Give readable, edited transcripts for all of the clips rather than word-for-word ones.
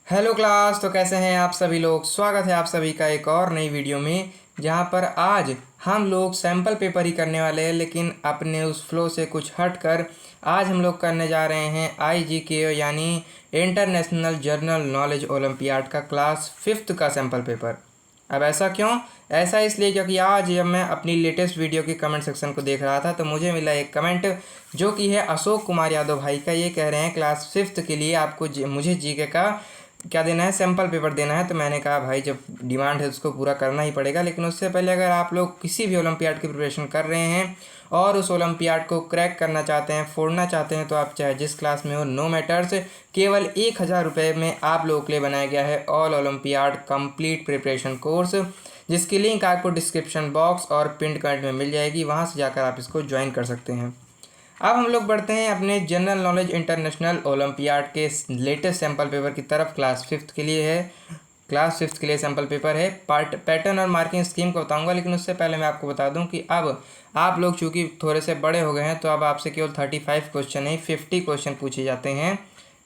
Hello class. तो कैसे हैं आप सभी लोग। स्वागत है आप सभी का एक और नई वीडियो में, जहां पर आज हम लोग सैम्पल पेपर ही करने वाले हैं, लेकिन अपने उस फ्लो से कुछ हट कर आज हम लोग करने जा रहे हैं IGK यानी इंटरनेशनल जनरल नॉलेज ओलंपियाड का क्लास 5th का सैम्पल पेपर। अब ऐसा क्यों? ऐसा इसलिए क्योंकि आज जब मैं अपनी लेटेस्ट वीडियो के कमेंट सेक्शन को देख रहा था तो मुझे मिला एक कमेंट जो कि है अशोक कुमार यादव भाई का। ये कह रहे हैं क्लास 5th के लिए आपको मुझे जीके का क्या देना है, सैम्पल पेपर देना है। तो मैंने कहा भाई जब डिमांड है उसको पूरा करना ही पड़ेगा। लेकिन उससे पहले अगर आप लोग किसी भी ओलंपियाड की प्रिपरेशन कर रहे हैं और उस ओलंपियाड को क्रैक करना चाहते हैं, फोड़ना चाहते हैं, तो आप चाहे जिस क्लास में हो, नो मैटर्स, केवल 1000 रुपये में आप लोगों के लिए बनाया गया है all olympiad complete preparation course, जिसकी लिंक आपको डिस्क्रिप्शन बॉक्स और पिन कमेंट में मिल जाएगी। वहाँ से जाकर आप इसको ज्वाइन कर सकते हैं। अब हम लोग बढ़ते हैं अपने जनरल नॉलेज इंटरनेशनल ओलंपियाड के लेटेस्ट सैम्पल पेपर की तरफ। क्लास 5th के लिए है, क्लास 5th के लिए सैम्पल पेपर है। पैटर्न और मार्किंग स्कीम को बताऊंगा, लेकिन उससे पहले मैं आपको बता दूं कि अब आप लोग चूँकि थोड़े से बड़े हो गए हैं तो अब आपसे केवल 35 क्वेश्चन नहीं 50 क्वेश्चन पूछे जाते हैं।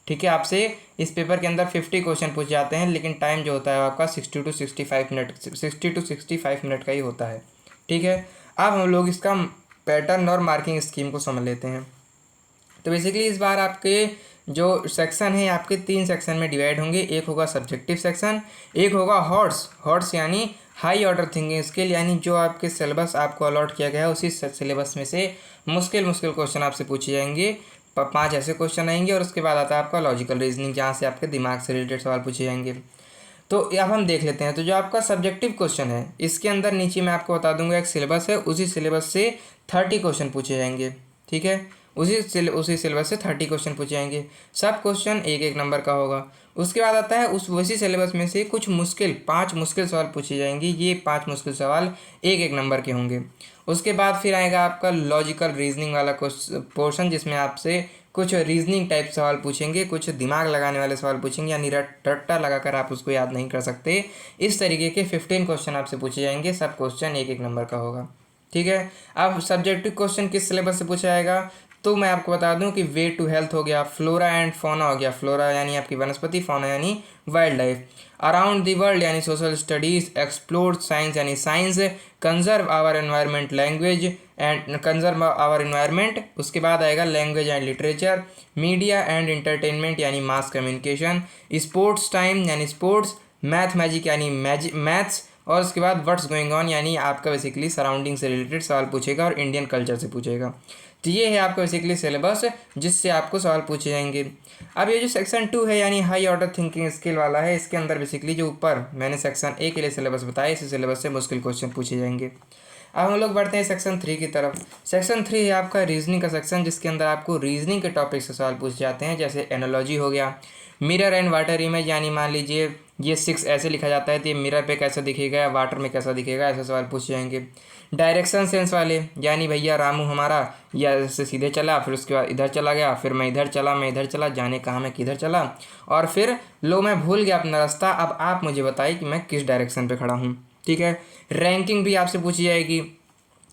ठीक है, आपसे इस पेपर के अंदर 50 क्वेश्चन पूछे जाते हैं, लेकिन टाइम जो होता है आपका 60 to 65 मिनट 60 to 65 मिनट का ही होता है। ठीक है, अब हम लोग इसका पैटर्न और मार्किंग स्कीम को समझ लेते हैं। तो बेसिकली इस बार आपके जो सेक्शन है आपके 3 सेक्शन में डिवाइड होंगे। एक होगा सब्जेक्टिव सेक्शन, एक होगा हॉट्स यानी हाई ऑर्डर थिंकिंग स्किल, यानी जो आपके सिलेबस आपको अलॉट किया गया है उसी सिलेबस में से मुश्किल क्वेश्चन आपसे पूछे जाएंगे। 5 ऐसे क्वेश्चन आएंगे और उसके बाद आता है आपका लॉजिकल रीजनिंग, जहाँ से आपके दिमाग से रिलेटेड सवाल पूछे जाएंगे। तो अब हम देख लेते हैं। तो जो आपका सब्जेक्टिव क्वेश्चन है इसके अंदर नीचे मैं आपको बता दूंगा एक सिलेबस है, उसी सिलेबस से 30 क्वेश्चन पूछे जाएंगे। ठीक है, उसी सिलेबस से 30 क्वेश्चन पूछे जाएंगे। सब क्वेश्चन एक एक नंबर का होगा। उसके बाद आता है उसी सिलेबस में से कुछ 5 मुश्किल सवाल पूछे जाएंगे। ये 5 मुश्किल सवाल एक एक नंबर के होंगे। उसके बाद फिर आएगा आपका लॉजिकल रीजनिंग वाला पोर्शन, जिसमें आपसे कुछ रीजनिंग टाइप सवाल पूछेंगे, कुछ दिमाग लगाने वाले सवाल पूछेंगे, यानी रट्टा लगाकर आप उसको याद नहीं कर सकते। इस तरीके के 15 क्वेश्चन आपसे पूछे जाएंगे। सब क्वेश्चन एक एक नंबर का होगा। ठीक है, अब सब्जेक्टिव क्वेश्चन किस सिलेबस से पूछा जाएगा तो मैं आपको बता दूं कि वे टू हेल्थ हो गया, फ्लोरा एंड फौना हो गया, फ्लोरा यानी आपकी वनस्पति, फौना यानी wild life, around the world यानी सोशल स्टडीज, एक्सप्लोर साइंस यानी science, conserve our environment language and conserve our environment. उसके बाद आएगा language and literature, media and entertainment यानी मास कम्युनिकेशन, स्पोर्ट्स टाइम यानी स्पोर्ट्स, मैथ मैजिक यानी maths, और उसके बाद व्हाट्स गोइंग ऑन यानी आपका बेसिकली सराउंडिंग से रिलेटेड सवाल पूछेगा और इंडियन कल्चर से पूछेगा। तो ये है आपका बेसिकली सिलेबस जिससे आपको सवाल पूछे जाएंगे। अब ये जो सेक्शन 2 है यानी हाई ऑर्डर थिंकिंग स्किल वाला है, इसके अंदर बेसिकली जो ऊपर मैंने सेक्शन ए के लिए सिलेबस बताया, इसी सिलेबस से मुश्किल क्वेश्चन पूछे जाएंगे। अब हम लोग बढ़ते हैं सेक्शन 3 की तरफ। सेक्शन 3 है आपका रीजनिंग का सेक्शन, जिसके अंदर आपको रीजनिंग के टॉपिक से सवाल पूछे जाते हैं, जैसे एनोलॉजी हो गया, मिरर एंड वाटर इमेज, यानी मान लीजिए ये 6 ऐसे लिखा जाता है तो ये मिरर पे कैसा दिखेगा, वाटर में कैसा दिखेगा, ऐसे सवाल पूछे जाएंगे। डायरेक्शन सेंस वाले, यानी भैया रामू हमारा या से सीधे चला, फिर उसके बाद इधर चला गया, फिर मैं इधर चला, जाने कहाँ मैं किधर चला, और फिर लो मैं भूल गया अपना रास्ता, अब आप मुझे बताइए कि मैं किस डायरेक्शन पे खड़ा हूँ। ठीक है, रैंकिंग भी आपसे पूछी जाएगी,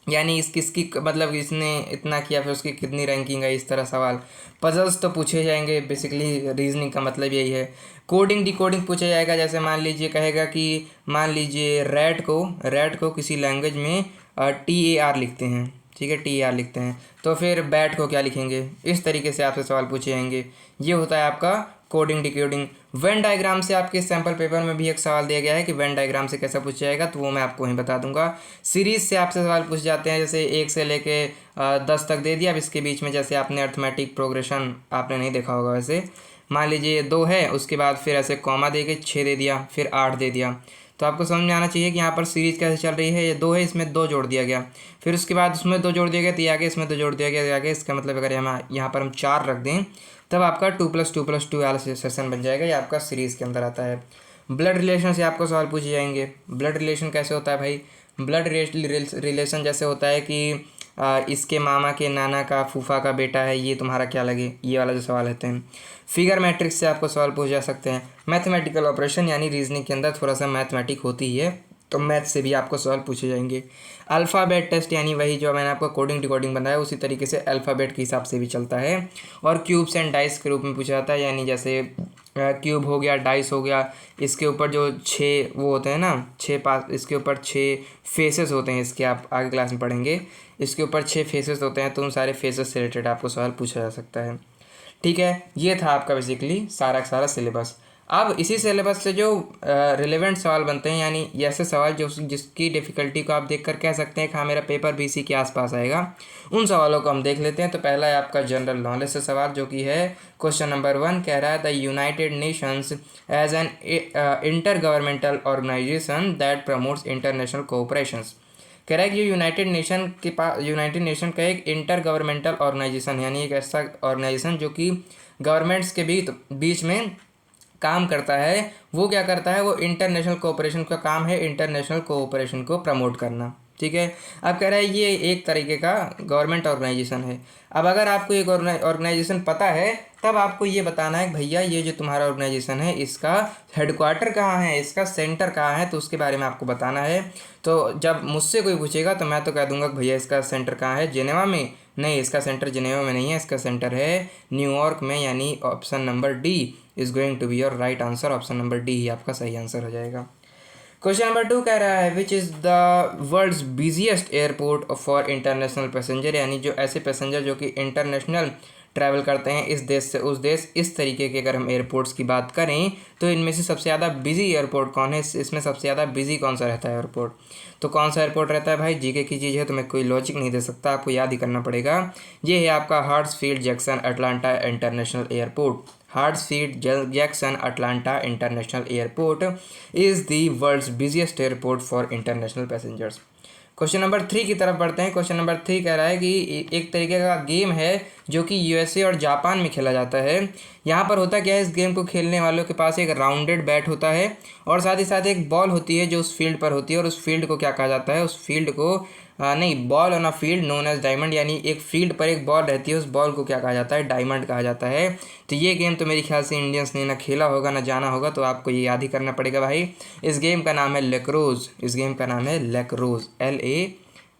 यानी किसकी मतलब इसने इतना किया फिर उसकी कितनी रैंकिंग है, इस तरह सवाल। पजल्स तो पूछे जाएंगे, बेसिकली रीजनिंग का मतलब यही है। कोडिंग डिकोडिंग पूछा जाएगा, जैसे मान लीजिए कहेगा कि मान लीजिए रेड को किसी लैंग्वेज में TAR लिखते हैं। ठीक है, TAR लिखते हैं, तो फिर बैट को क्या लिखेंगे, इस तरीके से आपसे सवाल पूछे जाएंगे। ये होता है आपका कोडिंग डिकोडिंग। वेन डायग्राम से आपके सैम्पल पेपर में भी एक सवाल दिया गया है कि वेन डायग्राम से कैसा पूछा जाएगा, तो वो मैं आपको वहीं बता दूंगा। सीरीज से आपसे सवाल पूछे जाते हैं, जैसे 1 से लेके 10 तक दे दिया, अब इसके बीच में जैसे आपने अर्थमेटिक प्रोग्रेशन आपने नहीं देखा होगा, वैसे मान लीजिए 2 है, उसके बाद फिर ऐसे कॉमा दे के 6 दे दिया, फिर 8 दे दिया, तो आपको समझ में आना चाहिए कि यहाँ पर सीरीज कैसे चल रही है। ये 2 है, इसमें 2 जोड़ दिया गया, फिर उसके बाद उसमें 2 जोड़ दिया गया, तो ये आगे इसमें 2 जोड़ दिया गया, तो आगे इसका मतलब अगर हम यहाँ पर हम 4 रख दें तब आपका 2+2+2 वाला सेशन बन जाएगा। ये आपका सीरीज़ के अंदर आता है। ब्लड रिलेशन से आपको सवाल पूछे जाएंगे। ब्लड रिलेशन कैसे होता है भाई? ब्लड रिलेशन जैसे होता है कि इसके मामा के नाना का फूफा का बेटा है, ये तुम्हारा क्या लगे, ये वाला जो सवाल रहते हैं। फिगर मैट्रिक्स से आपको सवाल पूछे जा सकते हैं। मैथमेटिकल ऑपरेशन यानी रीजनिंग के अंदर थोड़ा सा मैथमेटिक होती ही है, तो मैथ से भी आपको सवाल पूछे जाएंगे। अल्फ़ाबेट टेस्ट यानी वही जो मैंने आपको कोडिंग डिकोडिंग बनाया उसी तरीके से अल्फ़ाबेट के हिसाब से भी चलता है। और क्यूब्स एंड डाइस के रूप में पूछा जाता है, यानी जैसे क्यूब हो गया, डाइस हो गया, इसके ऊपर जो 6 वो होते हैं ना, 6 पास, इसके ऊपर 6 फेसेस होते हैं, इसके आप आगे क्लास में पढ़ेंगे। इसके ऊपर 6 फेसेस होते हैं, तो उन सारे फेसेस से रिलेटेड आपको सवाल पूछा जा सकता है। ठीक है, ये था आपका बेसिकली सारा का सारा सिलेबस। अब इसी सिलेबस से जो रिलेवेंट सवाल बनते हैं, यानी ये ऐसे सवाल जो जिसकी डिफ़िकल्टी को आप देखकर कह सकते हैं कि हाँ मेरा पेपर भी इसी के आसपास आएगा, उन सवालों को हम देख लेते हैं। तो पहला है आपका जनरल नॉलेज से सवाल, जो कि है क्वेश्चन नंबर 1, कह रहा है the United Nations as an intergovernmental organisation that promotes international cooperations. कह रहा है कि यूनाइटेड नेशन का एक इंटर गवर्नमेंटल ऑर्गेनाइजेशन, यानी एक ऐसा ऑर्गेनाइजेशन जो कि गवर्नमेंट्स के बीच में काम करता है, वो क्या करता है, वो इंटरनेशनल कोऑपरेशन का काम है, इंटरनेशनल कोऑपरेशन को प्रमोट करना। ठीक है, अब कह रहा है ये एक तरीके का गवर्नमेंट ऑर्गेनाइजेशन है। अब अगर आपको एक ऑर्गेनाइजेशन पता है, तब आपको ये बताना है कि भैया ये जो तुम्हारा ऑर्गेनाइजेशन है इसका हेडक्वार्टर कहाँ है, इसका सेंटर कहाँ है, तो उसके बारे में आपको बताना है। तो जब मुझसे कोई पूछेगा तो मैं तो कह दूंगा कि भैया इसका सेंटर कहाँ है, जेनेवा में? नहीं, इसका सेंटर जेनेवा में नहीं है, इसका सेंटर है न्यूयॉर्क में, यानी option number D is going to be your right answer. Option number D ही आपका सही आंसर हो जाएगा। क्वेश्चन नंबर 2 कह रहा है which is the world's busiest airport for international passenger, यानी जो ऐसे पैसेंजर जो कि इंटरनेशनल ट्रैवल करते हैं इस देश से उस देश, इस तरीके के अगर हम एयरपोर्ट्स की बात करें तो इनमें से सबसे ज़्यादा बिजी एयरपोर्ट कौन है, इसमें सबसे ज़्यादा बिजी कौन सा रहता है एयरपोर्ट? तो कौन सा एयरपोर्ट रहता है भाई? जीके की चीज़ है तो मैं कोई लॉजिक नहीं दे सकता, आपको याद ही करना पड़ेगा। ये है आपका Hartsfield Jackson Atlanta international airport. Hartsfield Jackson Atlanta international airport is the world's busiest airport for international passengers. Question number 3 की तरफ बढ़ते हैं। क्वेश्चन नंबर 3 कह रहा है कि एक तरीके का गेम है जो कि यूएसए और जापान में खेला जाता है। यहाँ पर होता क्या है, इस गेम को खेलने वालों के पास एक राउंडेड बैट होता है और साथ ही साथ एक बॉल होती है जो उस फील्ड पर होती है, और उस फील्ड को क्या कहा जाता है, उस फील्ड को नहीं, ball on a field known as diamond, यानी एक फील्ड पर एक बॉल रहती है, उस बॉल को क्या कहा जाता है, डायमंड कहा जाता है। तो ये गेम तो मेरे ख्याल से इंडियंस ने ना खेला होगा ना जाना होगा, तो आपको ये याद ही करना पड़ेगा भाई। इस गेम का नाम है लेक्रोज, इस गेम का नाम है लेक्रोज,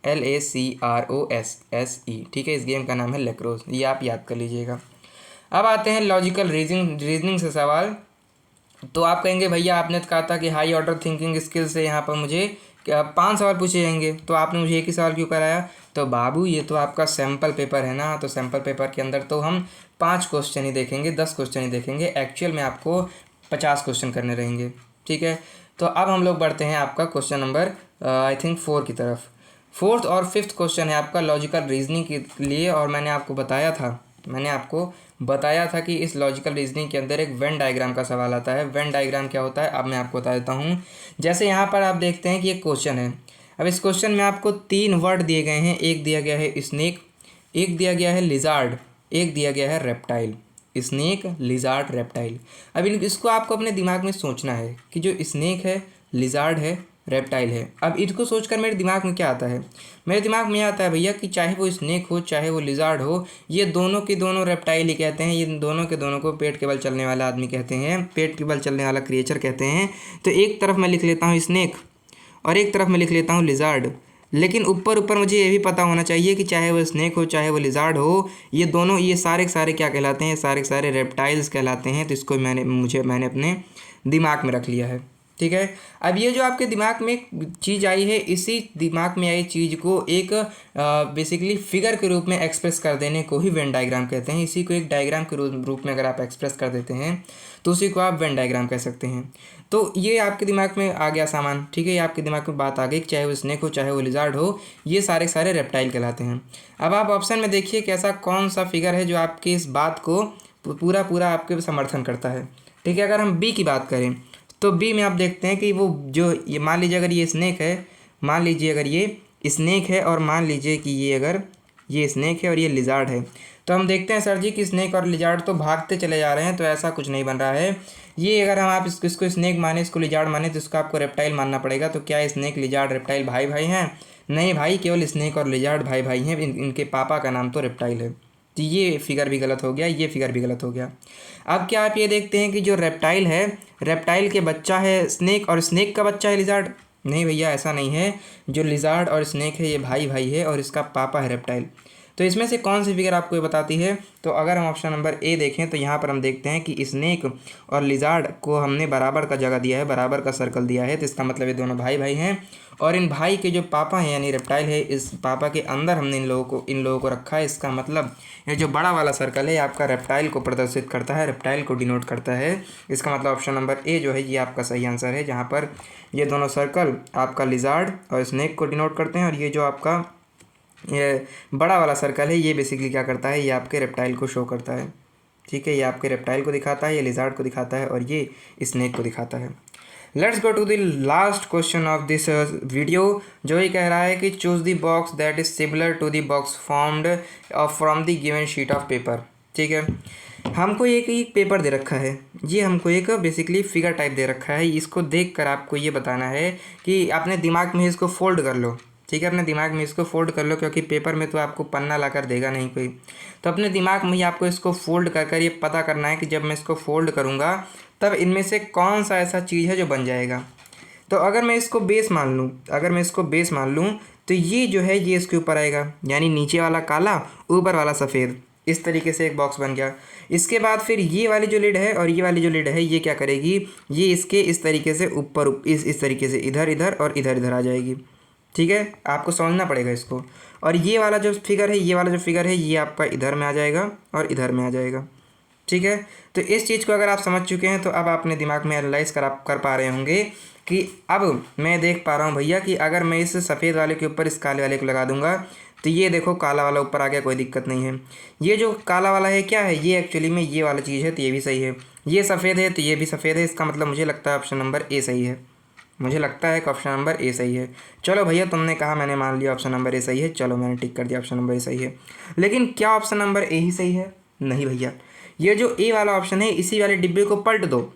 LACROSSE। ठीक है, इस गेम का नाम है लेक्रोज, ये आप याद कर लीजिएगा। अब आते हैं लॉजिकल रीजनिंग से सवाल। तो आप कहेंगे भैया आपने तो कहा था कि हाई ऑर्डर थिंकिंग स्किल से यहाँ पर मुझे 5 सवाल पूछे जाएंगे, तो आपने मुझे एक ही सवाल क्यों कराया? तो बाबू ये तो आपका सैम्पल पेपर है ना, तो सैम्पल पेपर के अंदर तो हम 5 क्वेश्चन ही देखेंगे, 10 क्वेश्चन ही देखेंगे, एक्चुअल में आपको 50 क्वेश्चन करने रहेंगे। ठीक है, तो अब हम लोग बढ़ते हैं आपका क्वेश्चन नंबर आई थिंक 4 की तरफ। 4th और 5th क्वेश्चन है आपका लॉजिकल रीजनिंग के लिए, और मैंने आपको बताया था कि इस लॉजिकल रीजनिंग के अंदर एक वेन डायग्राम का सवाल आता है। वेन डायग्राम क्या होता है अब मैं आपको बता देता हूँ। जैसे यहाँ पर आप देखते हैं कि एक क्वेश्चन है, अब इस क्वेश्चन में आपको 3 वर्ड दिए गए हैं, एक दिया गया है स्नेक, एक दिया गया है लिजार्ड, एक दिया गया है रेप्टाइल। Snake, lizard, reptile. अब इसको आपको अपने दिमाग में सोचना है कि जो स्नेक है, लिजार्ड है, रेप्टाइल है। अब इसको सोचकर मेरे दिमाग में क्या आता है, मेरे दिमाग में आता है भैया कि चाहे वो स्नेक हो चाहे वो लिजार्ड हो, ये दोनों के दोनों रेप्टाइल ही कहते हैं, ये दोनों के दोनों को पेट के बल चलने वाला आदमी कहते हैं, पेट के बल चलने वाला क्रिएचर कहते हैं। तो एक तरफ मैं लिख लेता हूँ स्नेक और एक तरफ मैं लिख लेता हूँ लिजार्ड, लेकिन ऊपर मैझे ये भी पता होना चाहिए कि चाहे वो स्नेक हो चाहे वो लिजार्ड हो, ये दोनों ये सारे के सारे क्या कहलाते हैं, सारे के सारे रेप्टाइल्स कहलाते हैं। तो इसको मैंने अपने दिमाग में रख लिया है। ठीक है, अब ये जो आपके दिमाग में एक चीज़ आई है, इसी दिमाग में आई चीज़ को एक बेसिकली फिगर के रूप में एक्सप्रेस कर देने को ही वेन डायग्राम कहते हैं। इसी को एक डायग्राम के रूप में अगर आप एक्सप्रेस कर देते हैं तो उसी को आप वेन डायग्राम कह सकते हैं। तो ये आपके दिमाग में आ गया सामान। ठीक है, ये आपके दिमाग में बात आ गई कि चाहे वो स्नेक हो चाहे वो लिजार्ड हो, ये सारे सारे रेप्टाइल कहलाते हैं। अब आप ऑप्शन में देखिए कि ऐसा कौन सा फिगर है जो आपकी इस बात को पूरा आपके समर्थन करता है। ठीक है, अगर हम बी की बात करें तो बी में आप देखते हैं कि वो जो ये मान लीजिए अगर ये स्नेक है, मान लीजिए अगर ये स्नेक है और मान लीजिए कि ये अगर ये स्नेक है और ये लिजार्ड है, तो हम देखते हैं सर जी कि स्नेक और लिजार्ड तो भागते चले जा रहे हैं, तो ऐसा कुछ नहीं बन रहा है। ये अगर हम आप इसको स्नेक माने, इसको लिजार्ड माने, तो इसको आपको रेप्टाइल मानना पड़ेगा। तो क्या स्नेक लिजार्ड रेप्टाइल भाई भाई हैं? नहीं भाई, केवल स्नेक और लिजार्ड भाई भाई हैं, इनके पापा का नाम तो रेप्टाइल है। तो ये फिगर भी गलत हो गया, ये फिगर भी गलत हो गया। अब क्या आप ये देखते हैं कि जो रेप्टाइल है, रेप्टाइल के बच्चा है स्नेक और स्नेक का बच्चा है लिजार्ड? नहीं भैया, ऐसा नहीं है। जो लिजार्ड और स्नेक है ये भाई भाई है और इसका पापा है रेप्टाइल। तो इसमें से कौन सी फिगर आपको ये बताती है? तो अगर हम ऑप्शन नंबर ए देखें तो यहाँ पर हम देखते हैं कि स्नेक और लिजार्ड को हमने बराबर का जगह दिया है, बराबर का सर्कल दिया है, तो इसका मतलब ये दोनों भाई भाई हैं। और इन भाई के जो पापा हैं यानी रेप्टाइल है, इस पापा के अंदर हमने इन लोगों को रखा है। इसका मतलब ये जो बड़ा वाला सर्कल है ये आपका रेप्टाइल को प्रदर्शित करता है, रेप्टाइल को डिनोट करता है। इसका मतलब ऑप्शन नंबर ए जो है ये आपका सही आंसर है, जहाँ पर ये दोनों सर्कल आपका लिजार्ड और स्नेक को डिनोट करते हैं, और ये जो आपका ये बड़ा वाला सर्कल है ये बेसिकली क्या करता है, ये आपके रेप्टाइल को शो करता है। ठीक है, ये आपके रेप्टाइल को दिखाता है, ये लिजार्ड को दिखाता है, और ये स्नेक को दिखाता है। Let's go to the last question of this video, जो ये कह रहा है कि choose the box that is similar to the box formed from the given sheet of paper. ठीक है, हमको एक पेपर दे रखा है, ये हमको एक बेसिकली फिगर टाइप दे रखा है। इसको देखकर आपको ये बताना है कि अपने दिमाग में इसको फोल्ड कर लो। ठीक है, अपने दिमाग में इसको फोल्ड कर लो, क्योंकि पेपर में तो आपको पन्ना ला कर देगा नहीं कोई। तो अपने दिमाग में ही आपको इसको फोल्ड कर कर ये पता करना है कि जब मैं इसको फोल्ड करूँगा तब इनमें से कौन सा ऐसा चीज़ है जो बन जाएगा। तो अगर मैं इसको बेस मान लूँ, तो ये जो है ये इसके ऊपर आएगा, यानी नीचे वाला काला ऊपर वाला सफ़ेद। इस तरीके से एक बॉक्स बन गया। इसके बाद फिर ये वाली जो लिड है और ये वाली जो लिड है ये क्या करेगी, ये इसके इस तरीके से ऊपर इस तरीके से इधर इधर और इधर इधर आ जाएगी। ठीक है, आपको समझना पड़ेगा इसको। और ये वाला जो फिगर है ये आपका इधर में आ जाएगा और इधर में आ जाएगा। ठीक है, तो इस चीज़ को अगर आप समझ चुके हैं तो अब आप अपने दिमाग में एनालाइज कर पा रहे होंगे कि अब मैं देख पा रहा हूँ भैया कि अगर मैं इस सफ़ेद वाले के ऊपर इस काले वाले को लगा दूंगा तो ये देखो काला वाला ऊपर आ गया, कोई दिक्कत नहीं है। ये जो काला वाला है क्या है, ये एक्चुअली में ये वाला चीज़ है, तो ये भी सही है। ये सफ़ेद है तो ये भी सफ़ेद है। इसका मतलब मुझे लगता है ऑप्शन नंबर ए सही है। मुझे लगता है कि ऑप्शन नंबर ए सही है। चलो भैया, तुमने कहा, मैंने मान लिया ऑप्शन नंबर ए सही है। चलो मैंने टिक कर दिया ऑप्शन नंबर ए सही है। लेकिन क्या ऑप्शन नंबर ए ही सही है? नहीं भैया, ये जो ए वाला ऑप्शन है इसी वाले डिब्बे को पलट दो।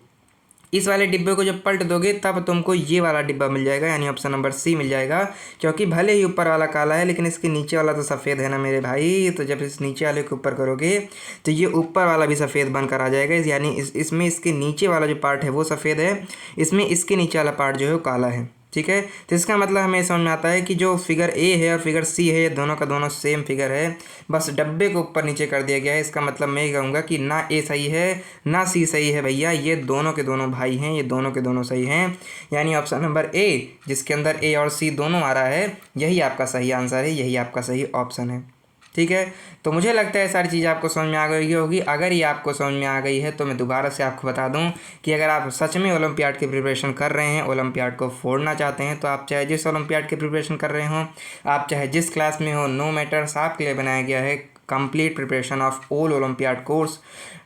इस वाले डिब्बे को जब पलट दोगे तब तुमको ये वाला डिब्बा मिल जाएगा, यानी ऑप्शन नंबर सी मिल जाएगा। क्योंकि भले ही ऊपर वाला काला है लेकिन इसके नीचे वाला तो सफ़ेद है ना मेरे भाई। तो जब इस नीचे वाले के ऊपर करोगे तो ये ऊपर वाला भी सफ़ेद बनकर आ जाएगा, यानी इसमें इसके नीचे वाला जो पार्ट है वो सफ़ेद है, इसमें इसके नीचे वाला पार्ट जो है वो काला है। ठीक है, तो इसका मतलब हमें समझ में आता है कि जो फिगर ए है और फिगर सी है ये दोनों का दोनों सेम फिगर है, बस डब्बे को ऊपर नीचे कर दिया गया है। इसका मतलब मैं ये कहूँगा कि ना ए सही है ना सी सही है भैया, ये दोनों के दोनों भाई हैं, ये दोनों के दोनों सही हैं। यानी ऑप्शन नंबर ए, जिसके अंदर ए और सी दोनों आ रहा है, यही आपका सही आंसर है, यही आपका सही ऑप्शन है। ठीक है, तो मुझे लगता है सारी चीज़ आपको समझ में आ गई होगी। अगर ये आपको समझ में आ गई है तो मैं दोबारा से आपको बता दूं कि अगर आप सच में ओलंपियाड की प्रिपरेशन कर रहे हैं, ओलंपियाड को फोड़ना चाहते हैं, तो आप चाहे जिस ओलंपियाड की प्रिपरेशन कर रहे हों, आप चाहे जिस क्लास में हो, नो मैटर्स, आपके लिए बनाया गया है complete preparation of all olympiad course.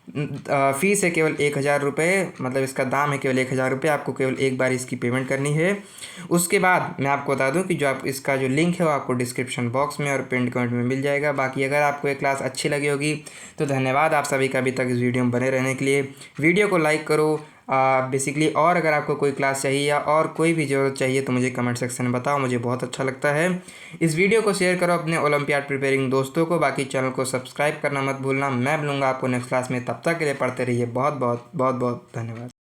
Fees है केवल 1000 रुपये, मतलब इसका दाम है केवल 1000 रुपये। आपको केवल एक बार इसकी पेमेंट करनी है। उसके बाद मैं आपको बता दूं कि जो आप इसका जो लिंक है वो आपको डिस्क्रिप्शन बॉक्स में और पिन कमेंट में मिल जाएगा। बाकी अगर आपको ये क्लास अच्छी लगी होगी तो धन्यवाद आप सभी का अभी तक इस वीडियो में बने रहने के लिए। वीडियो को लाइक करो बेसिकली, और अगर आपको कोई क्लास चाहिए या और कोई भी ज़रूरत चाहिए तो मुझे कमेंट सेक्शन में बताओ, मुझे बहुत अच्छा लगता है। इस वीडियो को शेयर करो अपने ओलंपियाड प्रिपेयरिंग दोस्तों को। बाकी चैनल को सब्सक्राइब करना मत भूलना। मैं मिलूँगा आपको नेक्स्ट क्लास में, तब तक के लिए पढ़ते रहिए। बहुत बहुत बहुत बहुत धन्यवाद।